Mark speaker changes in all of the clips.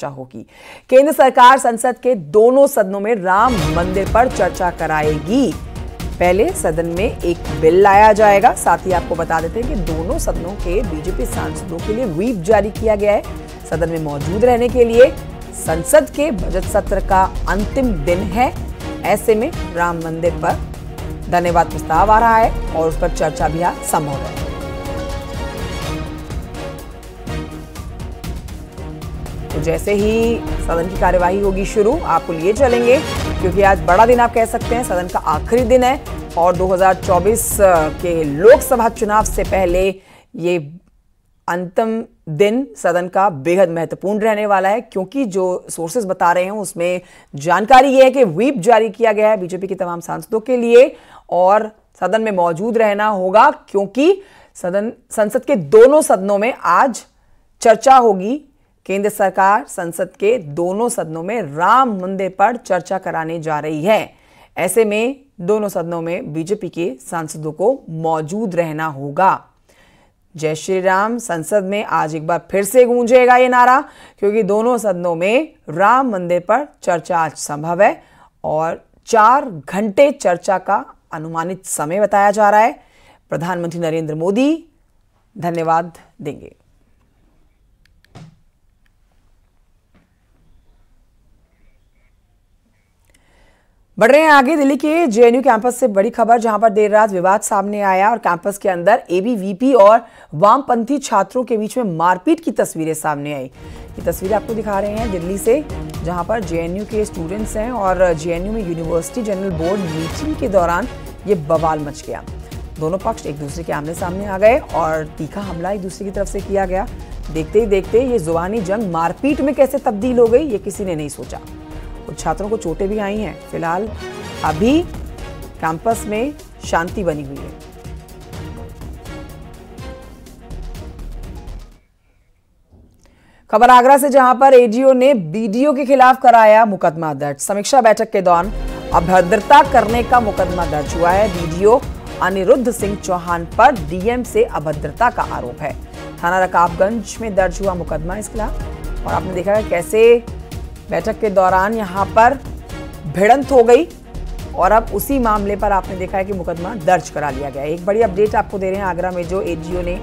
Speaker 1: चर्चा होगी। केंद्र सरकार संसद के दोनों सदनों में राम मंदिर पर चर्चा कराएगी। पहले सदन में एक बिल लाया जाएगा। साथ ही आपको बता देते हैं कि दोनों सदनों के बीजेपी सांसदों के लिए व्हीप जारी किया गया है। सदन में मौजूद रहने के लिए संसद के बजट सत्र का अंतिम दिन है। ऐसे में राम मंदिर पर धन्यवाद प्रस्ताव आ रहा है और उस पर चर्चा भी संभव है। तो जैसे ही सदन की कार्यवाही होगी शुरू, आपको लिए चलेंगे, क्योंकि आज बड़ा दिन आप कह सकते हैं, सदन का आखिरी दिन है और 2024 के लोकसभा चुनाव से पहले ये अंतिम दिन सदन का बेहद महत्वपूर्ण रहने वाला है, क्योंकि जो सोर्सेज बता रहे हैं उसमें जानकारी यह है कि व्हीप जारी किया गया है बीजेपी के तमाम सांसदों के लिए और सदन में मौजूद रहना होगा, क्योंकि संसद के दोनों सदनों में आज चर्चा होगी। केंद्र सरकार संसद के दोनों सदनों में राम मंदिर पर चर्चा कराने जा रही है। ऐसे में दोनों सदनों में बीजेपी के सांसदों को मौजूद रहना होगा। जय श्री राम संसद में आज एक बार फिर से गूंजेगा ये नारा, क्योंकि दोनों सदनों में राम मंदिर पर चर्चा आज संभव है और 4 घंटे चर्चा का अनुमानित समय बताया जा रहा है। प्रधानमंत्री नरेंद्र मोदी धन्यवाद देंगे। बढ़ रहे हैं आगे दिल्ली के जेएनयू कैंपस से बड़ी खबर, जहां पर देर रात विवाद सामने आया और कैंपस के अंदर एबीवीपी और वामपंथी छात्रों के बीच में मारपीट की तस्वीरें सामने आई। ये तस्वीरें आपको दिखा रहे हैं दिल्ली से, जहां पर जेएनयू के स्टूडेंट्स हैं और जेएनयू में यूनिवर्सिटी जनरल बोर्ड मीटिंग के दौरान ये बवाल मच गया। दोनों पक्ष एक दूसरे के आमने सामने आ गए और तीखा हमला एक दूसरे की तरफ से किया गया। देखते ही देखते ये जुबानी जंग मारपीट में कैसे तब्दील हो गई, ये किसी ने नहीं सोचा। कुछ छात्रों को चोटें भी आई हैं। फिलहाल अभी कैंपस में शांति बनी हुई है। खबर आगरा से, जहां पर एडीओ ने बीडीओ के खिलाफ कराया मुकदमा दर्ज। समीक्षा बैठक के दौरान अभद्रता करने का मुकदमा दर्ज हुआ है। बीडीओ अनिरुद्ध सिंह चौहान पर डीएम से अभद्रता का आरोप है। थाना रकाबगंज में दर्ज हुआ मुकदमा इस खिलाफ। और आपने देखा है कैसे बैठक के दौरान यहां पर भिड़ंत हो गई और अब उसी मामले पर आपने देखा है कि मुकदमा दर्ज करा लिया गया है। एक बड़ी अपडेट आपको दे रहे हैं आगरा में, जो एडीओ ने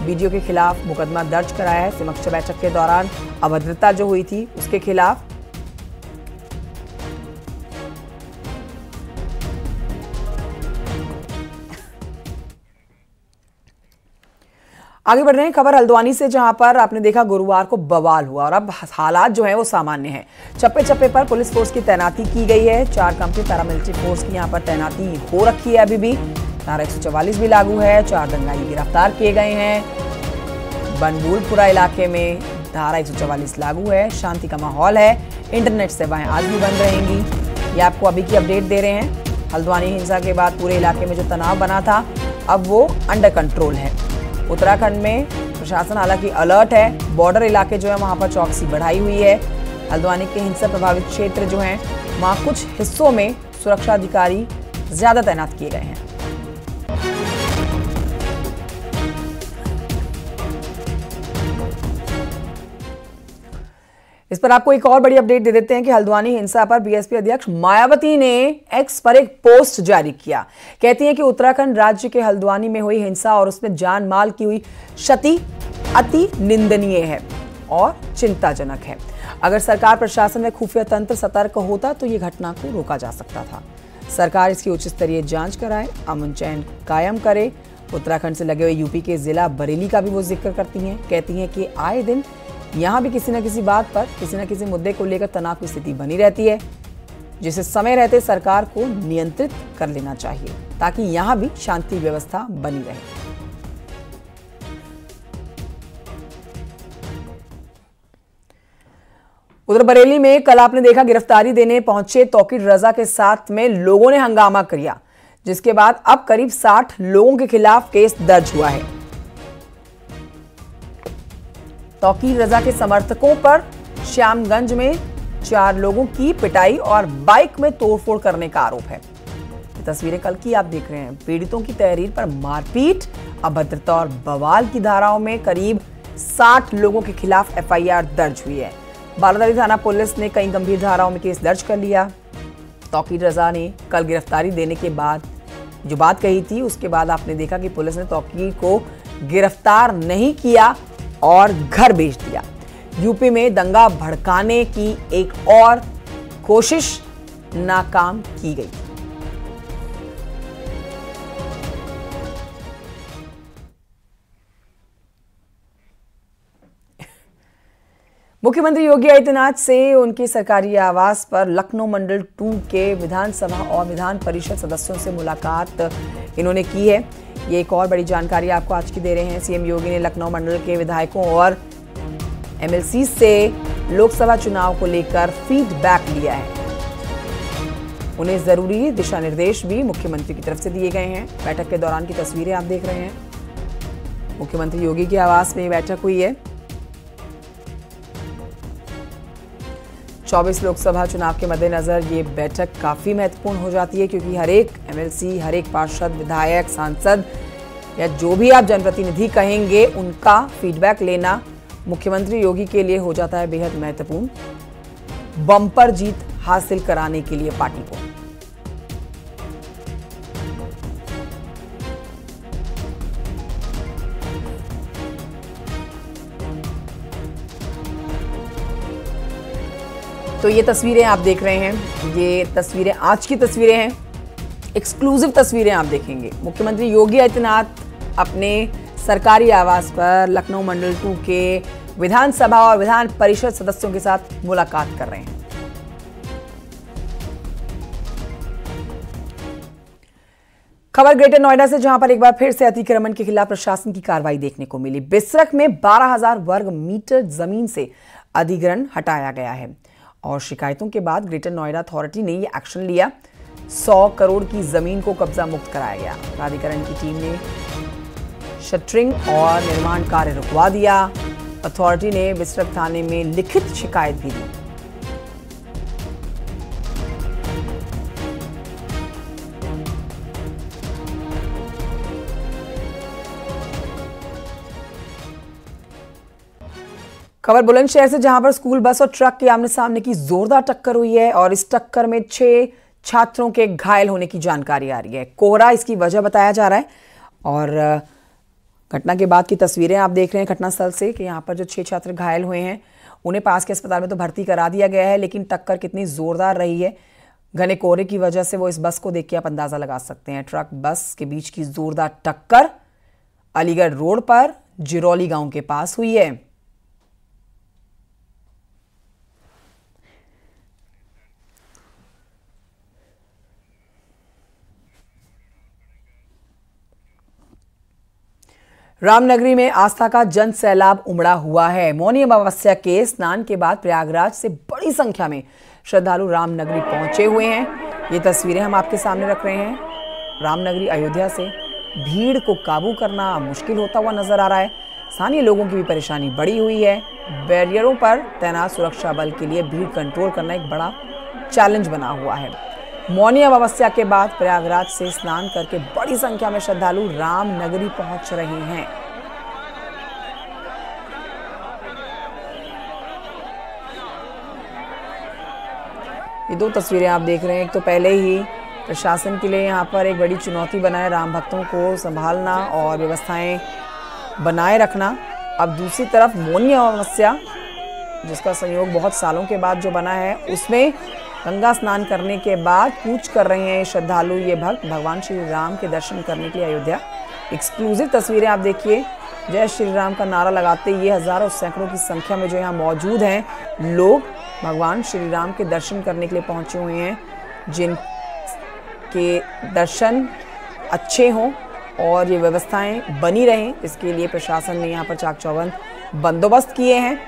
Speaker 1: बीडीओ के खिलाफ मुकदमा दर्ज कराया है। समीक्षा बैठक के दौरान अभद्रता जो हुई थी उसके खिलाफ। आगे बढ़ रहे हैं, खबर हल्द्वानी से, जहां पर आपने देखा गुरुवार को बवाल हुआ और अब हालात जो है वो सामान्य है। चप्पे चप्पे पर पुलिस फोर्स की तैनाती की गई है। 4 कंपनी पैरामिलिट्री फोर्स की यहां पर तैनाती हो रखी है। अभी भी धारा 144 भी लागू है। 4 दंगाई गिरफ्तार किए गए हैं। बनबूलपुरा इलाके में धारा 144 लागू है। शांति का माहौल है। इंटरनेट सेवाएं आज भी बंद रहेंगी। ये आपको अभी की अपडेट दे रहे हैं। हल्द्वानी हिंसा के बाद पूरे इलाके में जो तनाव बना था अब वो अंडर कंट्रोल है। उत्तराखंड में प्रशासन हालांकि अलर्ट है। बॉर्डर इलाके जो है वहां पर चौकसी बढ़ाई हुई है। हल्द्वानी के हिंसा प्रभावित क्षेत्र जो हैं वहां कुछ हिस्सों में सुरक्षा अधिकारी ज्यादा तैनात किए गए हैं। इस पर आपको एक और बड़ी अपडेट दे देते हैं कि हल्द्वानी हिंसा पर बीएसपी अध्यक्ष मायावती ने एक्स पर एक पोस्ट जारी किया। कहती हैं कि उत्तराखंड राज्य के हल्द्वानी में हुई हिंसा और उसमें जान माल की हुई क्षति अति निंदनीय है और चिंताजनक है। अगर सरकार, प्रशासन व खुफिया तंत्र सतर्क होता तो ये घटना को रोका जा सकता था। सरकार इसकी उच्च स्तरीय जांच कराए, अमन चैन कायम करे। उत्तराखंड से लगे हुए यूपी के जिला बरेली का भी वो जिक्र करती हैं। कहती हैं कि आए दिन यहाँ भी किसी न किसी बात पर, किसी न किसी मुद्दे को लेकर तनाव की स्थिति बनी रहती है, जिसे समय रहते सरकार को नियंत्रित कर लेना चाहिए ताकि यहाँ भी शांति व्यवस्था बनी रहे। उधर बरेली में कल आपने देखा गिरफ्तारी देने पहुंचे तौकीर रजा के साथ में लोगों ने हंगामा किया, जिसके बाद अब करीब 60 लोगों के खिलाफ केस दर्ज हुआ है। तौकीर रजा के समर्थकों पर श्यामगंज में 4 लोगों की पिटाई और बाइक में तोड़फोड़ करने का आरोप है। तस्वीरें कल की आप देख रहे हैं। पीड़ितों की तहरीर पर मारपीट, अभद्रता और बवाल की धाराओं में करीब 60 लोगों के खिलाफ एफआईआर दर्ज हुई है। बारादरी थाना पुलिस ने कई गंभीर धाराओं में केस दर्ज कर लिया। तौकीर रजा ने कल गिरफ्तारी देने के बाद जो बात कही थी, उसके बाद आपने देखा कि पुलिस ने तौकीर को गिरफ्तार नहीं किया और घर भेज दिया। यूपी में दंगा भड़काने की एक और कोशिश नाकाम की गई। मुख्यमंत्री योगी आदित्यनाथ से उनके सरकारी आवास पर लखनऊ मंडल 2 के विधानसभा और विधान परिषद सदस्यों से मुलाकात इन्होंने की है। ये एक और बड़ी जानकारी आपको आज की दे रहे हैं। सीएम योगी ने लखनऊ मंडल के विधायकों और एमएलसी से लोकसभा चुनाव को लेकर फीडबैक लिया है। उन्हें जरूरी दिशा निर्देश भी मुख्यमंत्री की तरफ से दिए गए हैं। बैठक के दौरान की तस्वीरें आप देख रहे हैं। मुख्यमंत्री योगी के आवास में बैठक हुई है। 24 लोकसभा चुनाव के मद्देनजर ये बैठक काफी महत्वपूर्ण हो जाती है, क्योंकि हर एक एमएलसी, हर एक पार्षद, विधायक, सांसद या जो भी आप जनप्रतिनिधि कहेंगे, उनका फीडबैक लेना मुख्यमंत्री योगी के लिए हो जाता है बेहद महत्वपूर्ण। बम्पर जीत हासिल कराने के लिए पार्टी को तो ये तस्वीरें आप देख रहे हैं। ये तस्वीरें आज की तस्वीरें हैं, एक्सक्लूसिव तस्वीरें आप देखेंगे। मुख्यमंत्री योगी आदित्यनाथ अपने सरकारी आवास पर लखनऊ मंडल 2 के विधानसभा और विधान परिषद सदस्यों के साथ मुलाकात कर रहे हैं। खबर ग्रेटर नोएडा से, जहां पर एक बार फिर से अतिक्रमण के खिलाफ प्रशासन की कार्रवाई देखने को मिली। बिसरख में 12,000 वर्ग मीटर जमीन से अधिग्रहण हटाया गया है और शिकायतों के बाद ग्रेटर नोएडा अथॉरिटी ने ये एक्शन लिया। 100 करोड़ की जमीन को कब्जा मुक्त कराया गया। प्राधिकरण की टीम ने शटरिंग और निर्माण कार्य रुकवा दिया। अथॉरिटी ने बिसरख थाने में लिखित शिकायत भी दी। खबर बुलंदशहर से, जहां पर स्कूल बस और ट्रक के आमने सामने की जोरदार टक्कर हुई है और इस टक्कर में 6 छात्रों के घायल होने की जानकारी आ रही है। कोहरा इसकी वजह बताया जा रहा है और घटना के बाद की तस्वीरें आप देख रहे हैं घटनास्थल से कि यहाँ पर जो 6 छात्र घायल हुए हैं उन्हें पास के अस्पताल में तो भर्ती करा दिया गया है, लेकिन टक्कर कितनी जोरदार रही है, घने कोहरे की वजह से वो इस बस को देख के आप अंदाजा लगा सकते हैं। ट्रक बस के बीच की जोरदार टक्कर अलीगढ़ रोड पर जिरौली गांव के पास हुई है। रामनगरी में आस्था का जन सैलाब उमड़ा हुआ है। मौनी अमावस्या के स्नान के बाद प्रयागराज से बड़ी संख्या में श्रद्धालु रामनगरी पहुंचे हुए हैं। ये तस्वीरें हम आपके सामने रख रहे हैं। रामनगरी अयोध्या से भीड़ को काबू करना मुश्किल होता हुआ नजर आ रहा है। स्थानीय लोगों की भी परेशानी बढ़ी हुई है। बैरियरों पर तैनात सुरक्षा बल के लिए भीड़ कंट्रोल करना एक बड़ा चैलेंज बना हुआ है। मौनी अमावस्या के बाद प्रयागराज से स्नान करके बड़ी संख्या में श्रद्धालु रामनगरी पहुंच रहे हैं। ये 2 तस्वीरें आप देख रहे हैं। एक तो पहले ही प्रशासन के लिए यहाँ पर एक बड़ी चुनौती बना है राम भक्तों को संभालना और व्यवस्थाएं बनाए रखना। अब दूसरी तरफ मौनी अमावस्या, जिसका संयोग बहुत सालों के बाद जो बना है, उसमें गंगा स्नान करने के बाद कूच कर रहे हैं श्रद्धालु, ये भक्त भगवान श्री राम के दर्शन करने के लिए अयोध्या। एक्सक्लूसिव तस्वीरें आप देखिए। जय श्री राम का नारा लगाते ये हजारों सैकड़ों की संख्या में जो यहाँ मौजूद हैं लोग भगवान श्री राम के दर्शन करने के लिए पहुंचे हुए हैं। जिनके दर्शन अच्छे हों और ये व्यवस्थाएं बनी रहें, इसके लिए प्रशासन ने यहाँ पर चाक चौबंद बंदोबस्त किए हैं।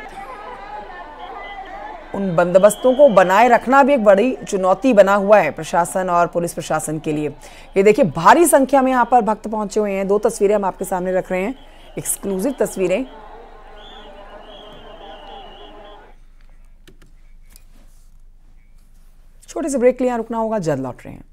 Speaker 1: उन बंदोबस्तों को बनाए रखना भी एक बड़ी चुनौती बना हुआ है प्रशासन और पुलिस प्रशासन के लिए। ये देखिए भारी संख्या में यहाँ पर भक्त पहुंचे हुए हैं। 2 तस्वीरें हम आपके सामने रख रहे हैं, एक्सक्लूसिव तस्वीरें। छोटे से ब्रेक के लिए यहाँ रुकना होगा, जल्द लौट रहे हैं।